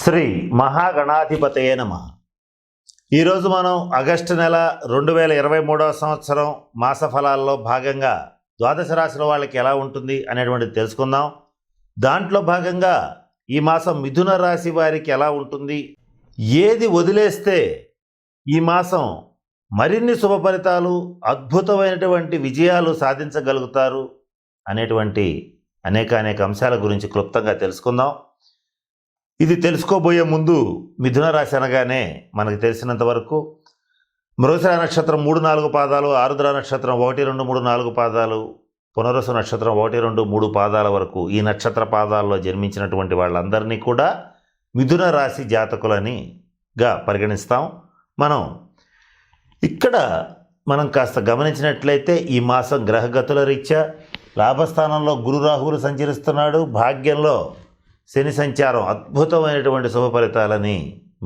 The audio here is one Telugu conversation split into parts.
శ్రీ మహాగణాధిపతయే నమః. ఈరోజు మనం ఆగస్టు నెల 2023 సంవత్సరం మాస ఫలాల్లో భాగంగా ద్వాదశ రాశుల వాళ్ళకి ఎలా ఉంటుంది అనేటువంటిది తెలుసుకుందాం. దాంట్లో భాగంగా ఈ మాసం మిథున రాశి వారికి ఎలా ఉంటుంది, ఏది వదిలేస్తే ఈ మాసం మరిన్ని శుభ ఫలితాలు, అద్భుతమైనటువంటి విజయాలు సాధించగలుగుతారు అనేటువంటి అనేక అంశాల గురించి క్లుప్తంగా తెలుసుకుందాం. ఇది తెలుసుకోబోయే ముందు మిథున రాశి అనగానే మనకు తెలిసినంత వరకు మృగశిర నక్షత్రం 3-4 పాదాలు, ఆరుద్ర నక్షత్రం 1-2-3-4 పాదాలు, పునర్వసు నక్షత్రం 1-2-3 పాదాల వరకు ఈ నక్షత్ర పాదాల్లో జన్మించినటువంటి వాళ్ళందరినీ కూడా మిథున రాశి జాతకులనిగా పరిగణిస్తాం. ఇక్కడ మనం కాస్త గమనించినట్లయితే ఈ మాసం గ్రహగతుల రీత్యా లాభస్థానంలో గురు రాహువులు సంచరిస్తున్నాడు. భాగ్యంలో శని సంచారం అద్భుతమైనటువంటి శుభ ఫలితాలని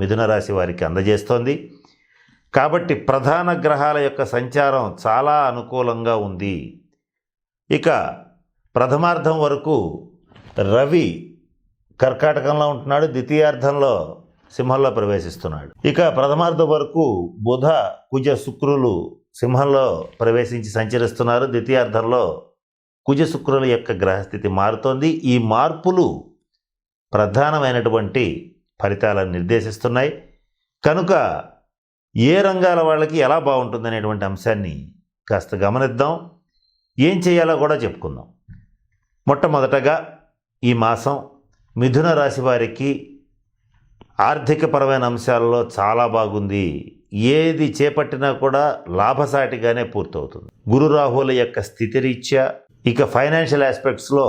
మిథున రాశి వారికి అందజేస్తోంది. కాబట్టి ప్రధాన గ్రహాల యొక్క సంచారం చాలా అనుకూలంగా ఉంది. ఇక ప్రథమార్థం వరకు రవి కర్కాటకంలో ఉంటున్నాడు, ద్వితీయార్థంలో సింహంలో ప్రవేశిస్తున్నాడు. ఇక ప్రథమార్థం వరకు బుధ కుజ శుక్రులు సింహంలో ప్రవేశించి సంచరిస్తున్నారు. ద్వితీయార్థంలో కుజ శుక్రుల యొక్క గ్రహస్థితి మారుతోంది. ఈ మార్పులు ప్రధానమైనటువంటి ఫలితాలను నిర్దేశిస్తున్నాయి. కనుక ఏ రంగాల వాళ్ళకి ఎలా బాగుంటుంది అనేటువంటి అంశాన్ని కాస్త గమనిద్దాం. ఏం చేయాలో కూడా చెప్పుకుందాం. మొట్టమొదటగా ఈ మాసం మిథున రాశి వారికి ఆర్థికపరమైన అంశాలలో చాలా బాగుంది. ఏది చేపట్టినా కూడా లాభసాటిగానే పూర్తవుతుంది. గురు రాహువుల యొక్క స్థితి రీత్యా ఇక ఫైనాన్షియల్ ఆస్పెక్ట్స్లో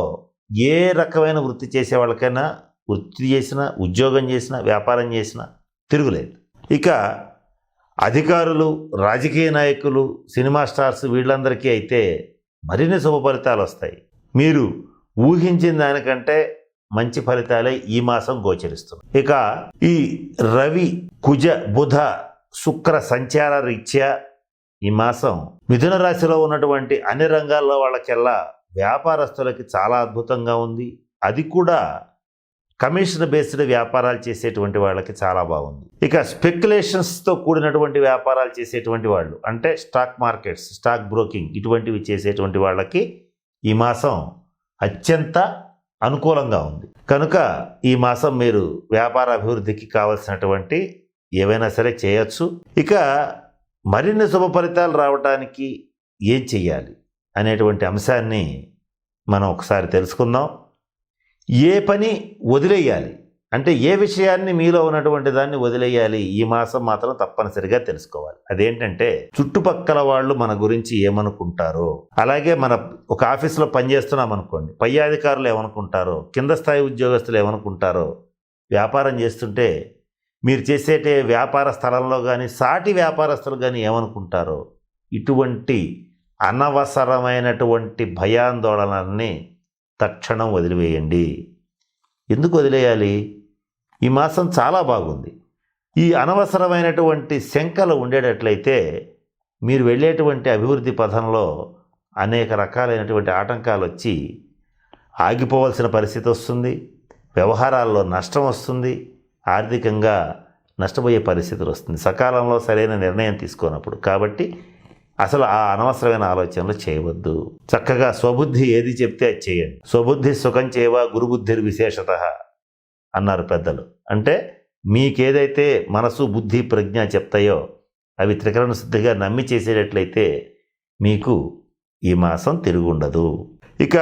ఏ రకమైన వృత్తి చేసే వాళ్ళకైనా, వృత్తి చేసినా, ఉద్యోగం చేసినా, వ్యాపారం చేసినా తిరుగులేదు. ఇక అధికారులు, రాజకీయ నాయకులు, సినిమా స్టార్స్ వీళ్ళందరికీ అయితే మరిన్ని శుభ ఫలితాలు వస్తాయి. మీరు ఊహించిన దానికంటే మంచి ఫలితాలే ఈ మాసం గోచరిస్తుంది. ఇక ఈ రవి కుజ బుధ శుక్ర సంచార రీత్యా ఈ మాసం మిథున రాశిలో ఉన్నటువంటి అన్ని రంగాల్లో వాళ్ళకెల్లా వ్యాపారస్తులకి చాలా అద్భుతంగా ఉంది. అది కూడా కమిషన్ బేస్డ్ వ్యాపారాలు చేసేటువంటి వాళ్ళకి చాలా బాగుంది. ఇక స్పెక్యులేషన్స్తో కూడినటువంటి వ్యాపారాలు చేసేటువంటి వాళ్ళు, అంటే స్టాక్ మార్కెట్స్, స్టాక్ బ్రోకింగ్ ఇటువంటివి చేసేటువంటి వాళ్ళకి ఈ మాసం అత్యంత అనుకూలంగా ఉంది. కనుక ఈ మాసం మీరు వ్యాపార అభివృద్ధికి కావలసినటువంటి ఏవైనా సరే చేయొచ్చు. ఇక మరిన్ని శుభ ఫలితాలు రావడానికి ఏం చెయ్యాలి అనేటువంటి అంశాన్ని మనం ఒకసారి తెలుసుకుందాం. ఏ పని వదిలేయాలి, అంటే ఏ విషయాన్ని మీలో ఉన్నటువంటి దాన్ని వదిలేయాలి ఈ మాసం మాత్రం తప్పనిసరిగా తెలుసుకోవాలి. అదేంటంటే చుట్టుపక్కల వాళ్ళు మన గురించి ఏమనుకుంటారో, అలాగే మన ఒక ఆఫీస్లో పనిచేస్తున్నాం అనుకోండి, పై అధికారులు ఏమనుకుంటారో, కింద స్థాయి ఉద్యోగస్తులు ఏమనుకుంటారో, వ్యాపారం చేస్తుంటే మీరు చేసేటే వ్యాపార స్థలంలో కానీ సాటి వ్యాపారస్తులు కానీ ఏమనుకుంటారో, ఇటువంటి అనవసరమైనటువంటి భయాందోళనల్ని తక్షణం వదిలివేయండి. ఎందుకు వదిలేయాలి? ఈ మాసం చాలా బాగుంది. ఈ అనవసరమైనటువంటి శంకలు ఉండేటట్లయితే మీరు వెళ్ళేటువంటి అభివృద్ధి పథంలో అనేక రకాలైనటువంటి ఆటంకాలు వచ్చి ఆగిపోవాల్సిన పరిస్థితి వస్తుంది. వ్యవహారాల్లో నష్టం వస్తుంది. ఆర్థికంగా నష్టపోయే పరిస్థితులు వస్తుంది సకాలంలో సరైన నిర్ణయం తీసుకోనప్పుడు. కాబట్టి అసలు ఆ అనవసరమైన ఆలోచనలు చేయవద్దు. చక్కగా స్వబుద్ధి ఏది చెప్తే అది చేయండి. స్వబుద్ధి సుఖం చేయవా గురుబుద్ధిర్ విశేషత అన్నారు పెద్దలు. అంటే మీకేదైతే మనసు, బుద్ధి, ప్రజ్ఞ చెప్తాయో అవి త్రికరణ శుద్ధిగా నమ్మి చేసేటట్లయితే మీకు ఈ మాసం తిరుగుండదు. ఇక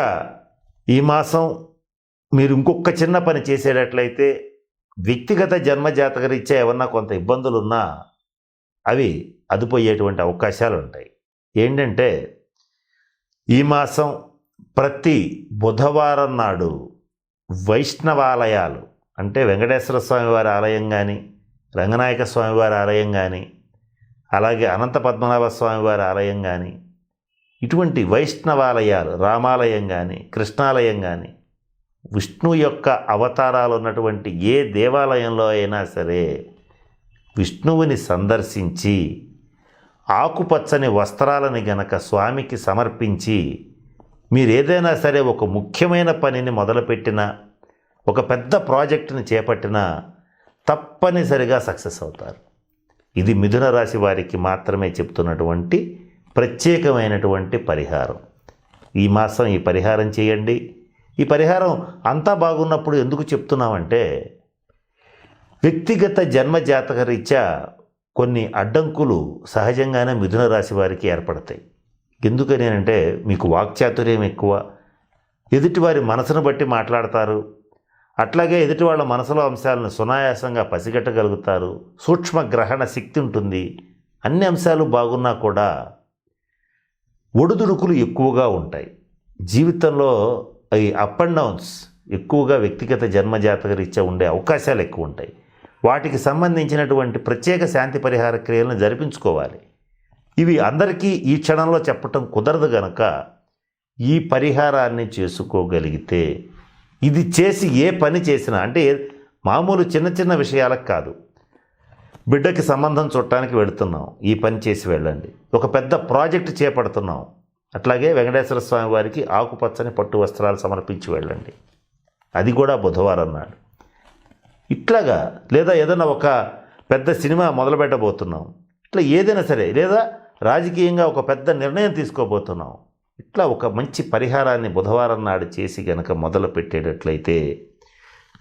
ఈ మాసం మీరు ఇంకొక చిన్న పని చేసేటట్లయితే వ్యక్తిగత జన్మజాతకరీత్యా ఏమన్నా కొంత ఇబ్బందులు ఉన్నా అవి అదుపోయేటువంటి అవకాశాలు ఉంటాయి. ఏంటంటే ఈ మాసం ప్రతి బుధవారం నాడు వైష్ణవాలయాలు, అంటే వెంకటేశ్వర స్వామివారి ఆలయం కానీ, రంగనాయక స్వామివారి ఆలయం కానీ, అలాగే అనంత పద్మనాభ స్వామివారి ఆలయం కానీ, ఇటువంటి వైష్ణవాలయాలు, రామాలయం కానీ, కృష్ణాలయం కానీ, విష్ణు యొక్క అవతారాలు ఉన్నటువంటి ఏ దేవాలయంలో అయినా సరే విష్ణువుని సందర్శించి ఆకుపచ్చని వస్త్రాలని గనక స్వామికి సమర్పించి మీరు ఏదైనా సరే ఒక ముఖ్యమైన పనిని మొదలుపెట్టినా, ఒక పెద్ద ప్రాజెక్టుని చేపట్టినా తప్పనిసరిగా సక్సెస్ అవుతారు. ఇది మిథున రాశి వారికి మాత్రమే చెప్తున్నటువంటి ప్రత్యేకమైనటువంటి పరిహారం. ఈ మాసం ఈ పరిహారం చేయండి. ఈ పరిహారం అంతా బాగున్నప్పుడు ఎందుకు చెప్తున్నామంటే, వ్యక్తిగత జన్మజాతక రీత్యా కొన్ని అడ్డంకులు సహజంగానే మిథున రాశి వారికి ఏర్పడతాయి. ఎందుకని అంటే, మీకు వాక్చాతుర్యం ఎక్కువ, ఎదుటివారి మనసును బట్టి మాట్లాడతారు, అట్లాగే ఎదుటి వాళ్ళ మనసులో అంశాలను సునాయాసంగా పసిగట్టగలుగుతారు, సూక్ష్మ గ్రహణ శక్తి ఉంటుంది. అన్ని అంశాలు బాగున్నా కూడా ఒడిదుడుకులు ఎక్కువగా ఉంటాయి. జీవితంలో ఈ అప్ అండ్ డౌన్స్ ఎక్కువగా వ్యక్తిగత జన్మజాతక రీత్యా ఉండే అవకాశాలు ఎక్కువ ఉంటాయి. వాటికి సంబంధించినటువంటి ప్రత్యేక శాంతి పరిహార క్రియలను జరిపించుకోవాలి. ఇవి అందరికీ ఈ క్షణంలో చెప్పటం కుదరదు గనక ఈ పరిహారాన్ని చేసుకోగలిగితే, ఇది చేసి ఏ పని చేసినా, అంటే మామూలు చిన్న చిన్న విషయాలకు కాదు, బిడ్డకి సంబంధం చూడటానికి వెళుతున్నాం, ఈ పని చేసి వెళ్ళండి. ఒక పెద్ద ప్రాజెక్టు చేపడుతున్నాం, అట్లాగే వెంకటేశ్వర స్వామి వారికి ఆకుపచ్చని పట్టు వస్త్రాలు సమర్పించి వెళ్ళండి, అది కూడా బుధవారం నాడు. ఇట్లాగా, లేదా ఏదైనా ఒక పెద్ద సినిమా మొదలు పెట్టబోతున్నాం, ఇట్లా ఏదైనా సరే, లేదా రాజకీయంగా ఒక పెద్ద నిర్ణయం తీసుకోబోతున్నాం, ఇట్లా ఒక మంచి పరిహారాన్ని బుధవారం నాడు చేసి గనక మొదలు పెట్టేటట్లయితే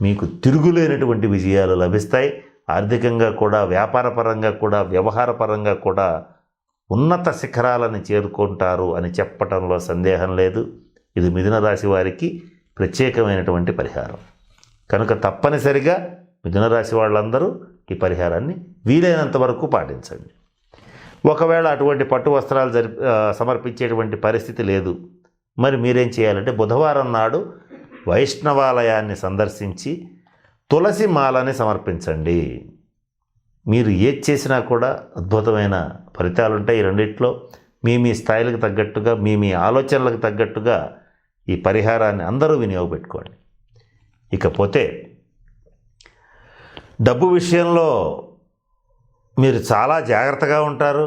మీకు తిరుగులేనటువంటి విజయాలు లభిస్తాయి. ఆర్థికంగా కూడా, వ్యాపారపరంగా కూడా, వ్యవహారపరంగా కూడా ఉన్నత శిఖరాలను చేరుకుంటారు అని చెప్పటంలో సందేహం లేదు. ఇది మిథున రాశి వారికి ప్రత్యేకమైనటువంటి పరిహారం కనుక తప్పనిసరిగా మిథున రాశి వాళ్ళందరూ ఈ పరిహారాన్ని వీలైనంత వరకు పాటించండి. ఒకవేళ అటువంటి పట్టు వస్త్రాలు సమర్పించేటువంటి పరిస్థితి లేదు, మరి మీరేం చేయాలంటే, బుధవారం నాడు వైష్ణవాలయాన్ని సందర్శించి తులసి మాలని సమర్పించండి. మీరు ఏది చేసినా కూడా అద్భుతమైన ఫలితాలు ఉంటాయి. ఈ రెండిట్లో మీ స్థాయిలకు తగ్గట్టుగా, మీ ఆలోచనలకు తగ్గట్టుగా ఈ పరిహారాన్ని అందరూ వినియోగపెట్టుకోండి. ఇకపోతే డబ్బు విషయంలో మీరు చాలా జాగ్రత్తగా ఉంటారు.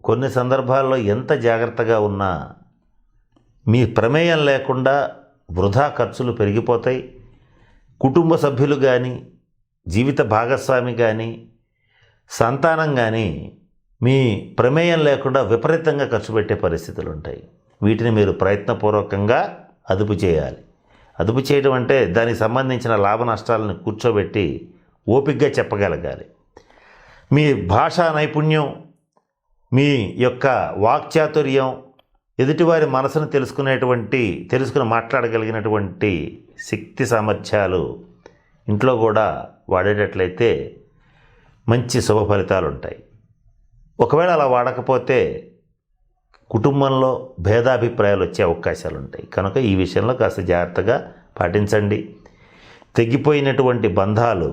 కొన్ని సందర్భాల్లో ఎంత జాగ్రత్తగా ఉన్నా మీ ప్రమేయం లేకుండా వృధా ఖర్చులు పెరిగిపోతాయి. కుటుంబ సభ్యులు కానీ, జీవిత భాగస్వామి కానీ, సంతానం కానీ మీ ప్రమేయం లేకుండా విపరీతంగా ఖర్చు పెట్టే పరిస్థితులు ఉంటాయి. వీటిని మీరు ప్రయత్నపూర్వకంగా అదుపు చేయాలి. అదుపు చేయడం అంటే దానికి సంబంధించిన లాభ నష్టాలను కూర్చోబెట్టి ఓపికగా చెప్పగలగాలి. మీ భాషా నైపుణ్యం, మీ యొక్క వాక్చాతుర్యం, ఎదుటివారి మనసును తెలుసుకుని మాట్లాడగలిగినటువంటి శక్తి సామర్థ్యాలు ఇంట్లో కూడా వాడేటట్లయితే మంచి శుభ ఫలితాలు ఉంటాయి. ఒకవేళ అలా వాడకపోతే కుటుంబంలో భేదాభిప్రాయాలు వచ్చే అవకాశాలు ఉంటాయి. కనుక ఈ విషయంలో కాస్త జాగ్రత్తగా పాటించండి. తెగిపోయినటువంటి బంధాలు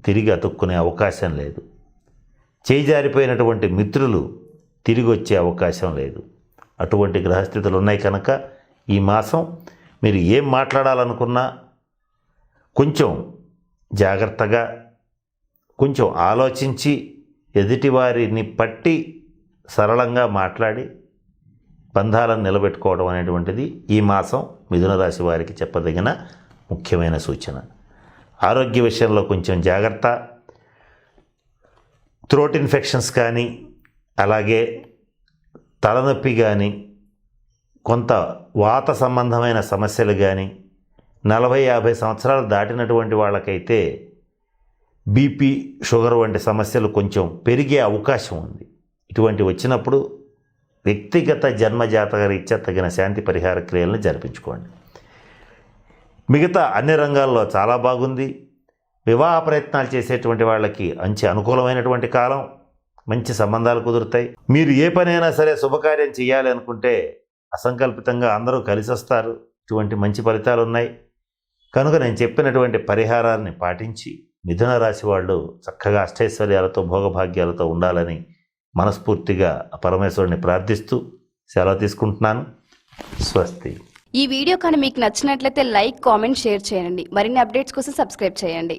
తిరిగి అతుక్కునే అవకాశం లేదు. చేజారిపోయినటువంటి మిత్రులు తిరిగి వచ్చే అవకాశం లేదు. అటువంటి గ్రహస్థితులు ఉన్నాయి కనుక ఈ మాసం మీరు ఏం మాట్లాడాలనుకున్నా కొంచెం జాగ్రత్తగా, కొంచెం ఆలోచించి, ఎదుటివారిని పట్టి సరళంగా మాట్లాడి బంధాలను నిలబెట్టుకోవడం అనేటువంటిది ఈ మాసం మిథున రాశి వారికి చెప్పదగిన ముఖ్యమైన సూచన. ఆరోగ్య విషయంలో కొంచెం జాగ్రత్త. థ్రోట్ ఇన్ఫెక్షన్స్ కానీ, అలాగే తలనొప్పి కానీ, కొంత వాత సంబంధమైన సమస్యలు కానీ, 40-50 సంవత్సరాలు దాటినటువంటి వాళ్ళకైతే బీపీ, షుగర్ వంటి సమస్యలు కొంచెం పెరిగే అవకాశం ఉంది. ఇటువంటి వచ్చినప్పుడు వ్యక్తిగత జన్మజాతక రీత్యా తగిన శాంతి పరిహార క్రియలను జరిపించుకోండి. మిగతా అన్ని రంగాల్లో చాలా బాగుంది. వివాహ ప్రయత్నాలు చేసేటువంటి వాళ్ళకి మంచి అనుకూలమైనటువంటి కాలం, మంచి సంబంధాలు కుదురుతాయి. మీరు ఏ పనైనా సరే శుభకార్యం చేయాలి అనుకుంటే అసంకల్పితంగా అందరూ కలిసి వస్తారు. ఇటువంటి మంచి ఫలితాలు ఉన్నాయి. కనుక నేను చెప్పినటువంటి పరిహారాన్ని పాటించి మిథున రాశి వాళ్ళు చక్కగా అష్టైశ్వర్యాలతో, భోగభాగ్యాలతో ఉండాలని మనస్ఫూర్తిగా పరమేశ్వరుని ప్రార్థిస్తూ సెలవు తీసుకుంటున్నాను. స్వస్తి. ఈ వీడియో కానీ మీకు నచ్చినట్లయితే లైక్, కామెంట్, షేర్ చేయండి. మరిన్ని అప్డేట్స్ కోసం సబ్స్క్రైబ్ చేయండి.